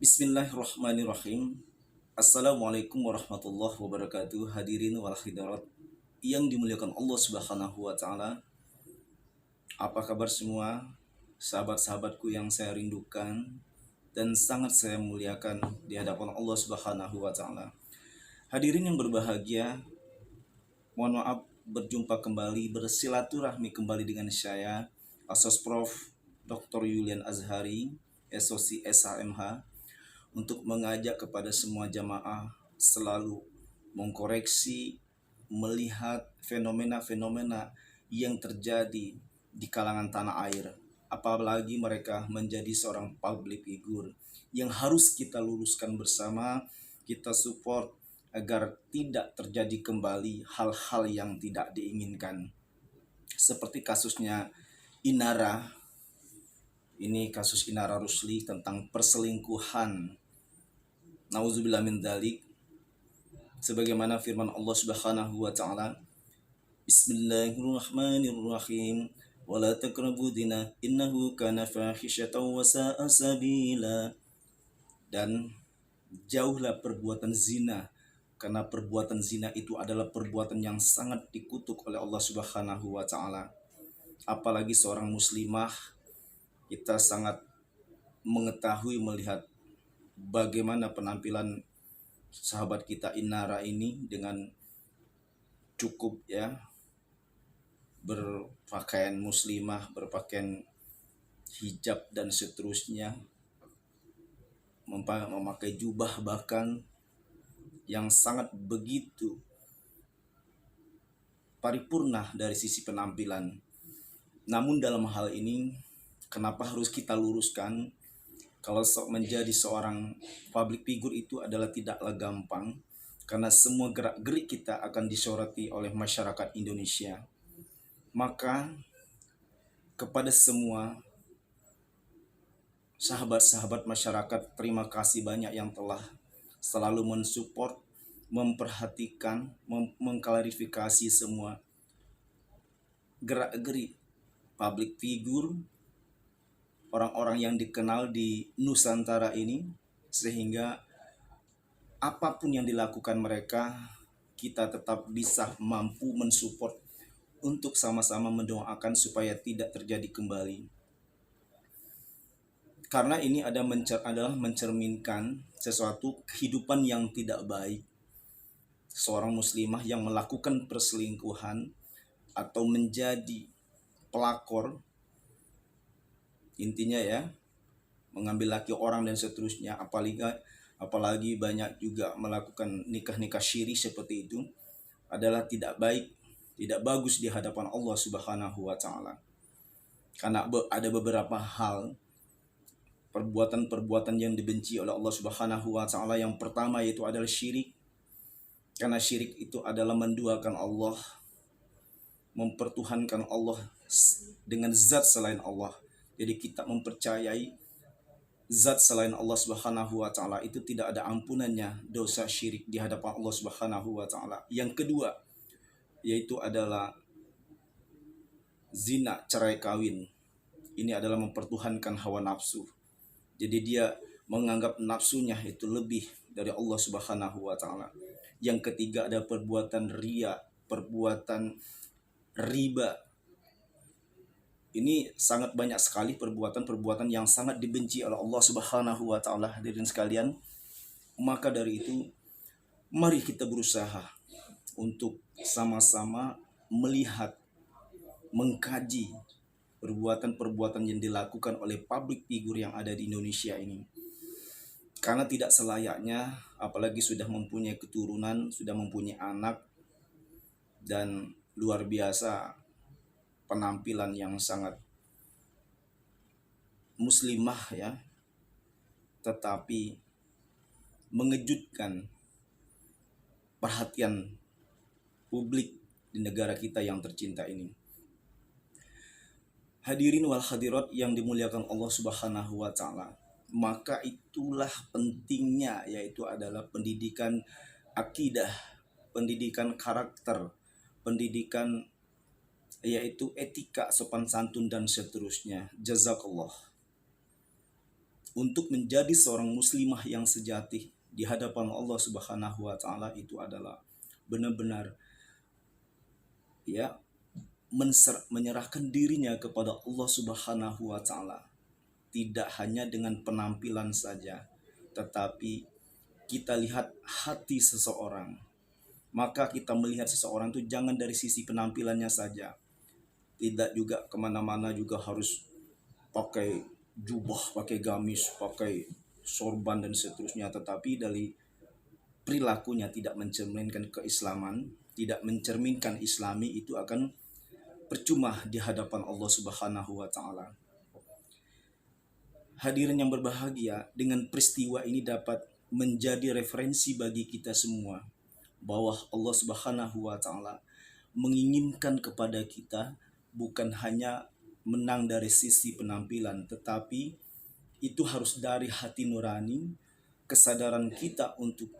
Bismillahirrahmanirrahim. Assalamualaikum warahmatullahi wabarakatuh. Hadirin wal hadirat yang dimuliakan Allah Subhanahu wa taala. Apa kabar semua? Sahabat-sahabatku yang saya rindukan dan sangat saya muliakan di hadapan Allah Subhanahu wa taala. Hadirin yang berbahagia, mohon maaf berjumpa kembali, bersilaturahmi kembali dengan saya, Asas Prof. Dr. Yulian Azhari, SOC SHMH, untuk mengajak kepada semua jamaah selalu mengkoreksi, melihat fenomena-fenomena yang terjadi di kalangan tanah air. Apalagi mereka menjadi seorang public figure yang harus kita luruskan bersama, kita support agar tidak terjadi kembali hal-hal yang tidak diinginkan. Seperti kasusnya Inara, ini kasus Inara Rusli tentang perselingkuhan. Nauzubillah min dzalik. Sebagaimana firman Allah Subhanahu wa taala, Bismillahirrahmanirrahim. Wala taqrabu zina innahu kana fahisyatan wa sa'a sabila. Dan jauhlah perbuatan zina, karena perbuatan zina itu adalah perbuatan yang sangat dikutuk oleh Allah Subhanahu wa taala. Apalagi seorang muslimah, kita sangat mengetahui melihat bagaimana penampilan sahabat kita Inara ini dengan cukup berpakaian muslimah, berpakaian hijab dan seterusnya, memakai jubah bahkan yang sangat begitu paripurna dari sisi penampilan. Namun dalam hal ini kenapa harus kita luruskan? Kalau menjadi seorang public figure itu adalah tidaklah gampang, karena semua gerak-gerik kita akan disoroti oleh masyarakat Indonesia. Maka kepada semua sahabat-sahabat masyarakat, terima kasih banyak yang telah selalu mensupport, memperhatikan, mengklarifikasi semua gerak-gerik public figure, orang-orang yang dikenal di Nusantara ini, sehingga apapun yang dilakukan mereka, kita tetap bisa mampu mensupport untuk sama-sama mendoakan supaya tidak terjadi kembali. Karena ini adalah mencerminkan sesuatu kehidupan yang tidak baik. Seorang muslimah yang melakukan perselingkuhan atau menjadi pelakor, intinya mengambil laki orang dan seterusnya, apalagi banyak juga melakukan nikah-nikah syirik seperti itu, adalah tidak baik, tidak bagus di hadapan Allah Subhanahu wa taala. Karena ada beberapa hal perbuatan-perbuatan yang dibenci oleh Allah Subhanahu wa taala. Yang pertama yaitu adalah syirik. Karena syirik itu adalah menduakan Allah, mempertuhankan Allah dengan zat selain Allah. Jadi kita mempercayai zat selain Allah Subhanahu wa taala itu tidak ada ampunannya dosa syirik di hadapan Allah Subhanahu wa taala. Yang kedua yaitu adalah zina, cerai kawin. Ini adalah mempertuhankan hawa nafsu. Jadi dia menganggap nafsunya itu lebih dari Allah Subhanahu wa taala. Yang ketiga ada perbuatan riya, perbuatan riba. Ini sangat banyak sekali perbuatan-perbuatan yang sangat dibenci oleh Allah Subhanahu wa taala, hadirin sekalian. Maka dari itu, mari kita berusaha untuk sama-sama melihat, mengkaji perbuatan-perbuatan yang dilakukan oleh public figure yang ada di Indonesia ini. Karena tidak selayaknya, apalagi sudah mempunyai keturunan, sudah mempunyai anak, dan luar biasa penampilan yang sangat muslimah tetapi mengejutkan perhatian publik di negara kita yang tercinta ini. Hadirin wal hadirat yang dimuliakan Allah Subhanahu wa taala. Maka itulah pentingnya yaitu adalah pendidikan akidah, pendidikan karakter, pendidikan yaitu etika, sopan santun dan seterusnya. Jazakallah. untuk menjadi seorang muslimah yang sejati di hadapan Allah Subhanahu wa taala itu adalah benar-benar ya menyerahkan dirinya kepada Allah Subhanahu wa taala, tidak hanya dengan penampilan saja, tetapi kita lihat hati seseorang. Maka kita melihat seseorang itu jangan dari sisi penampilannya saja, tidak juga kemana-mana juga harus pakai jubah, pakai gamis, pakai sorban dan seterusnya, tetapi dari perilakunya tidak mencerminkan keislaman, tidak mencerminkan islami, itu akan percuma di hadapan Allah Subhanahu wa taala. Hadirin yang berbahagia, dengan peristiwa ini dapat menjadi referensi bagi kita semua bahwa Allah Subhanahu wa taala menginginkan kepada kita bukan hanya menang dari sisi penampilan, tetapi itu harus dari hati nurani, kesadaran kita untuk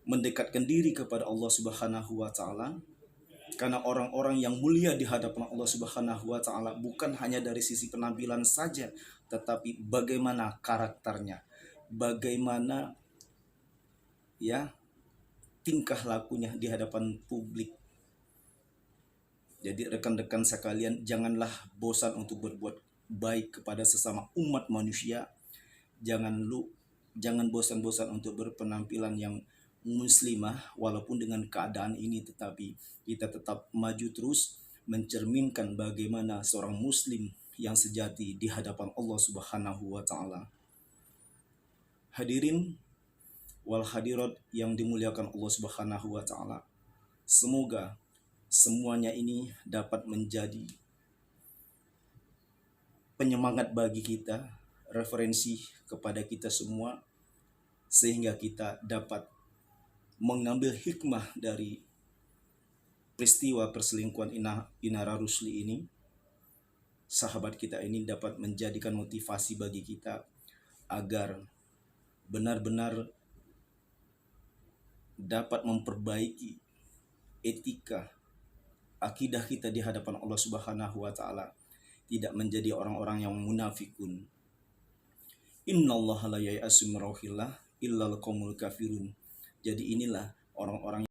mendekatkan diri kepada Allah Subhanahu wa taala. Karena orang-orang yang mulia di hadapan Allah Subhanahu wa taala bukan hanya dari sisi penampilan saja, tetapi bagaimana karakternya, bagaimana ya tingkah lakunya di hadapan publik. Jadi rekan-rekan sekalian, janganlah bosan untuk berbuat baik kepada sesama umat manusia. Jangan bosan-bosan untuk berpenampilan yang muslimah walaupun dengan keadaan ini, tetapi kita tetap maju terus mencerminkan bagaimana seorang muslim yang sejati di hadapan Allah Subhanahu wa taala. Hadirin wal hadirat yang dimuliakan Allah Subhanahu wa taala, semoga semuanya ini dapat menjadi penyemangat bagi kita, referensi kepada kita semua, sehingga kita dapat mengambil hikmah dari peristiwa perselingkuhan Inara Rusli ini. Sahabat kita ini dapat menjadikan motivasi bagi kita agar benar-benar dapat memperbaiki etika akidah kita di hadapan Allah Subhanahu wa taala, tidak menjadi orang-orang yang munafikun. Innallaha la yai'asu min rauhillah illal qaumul kafirun. Jadi inilah orang-orang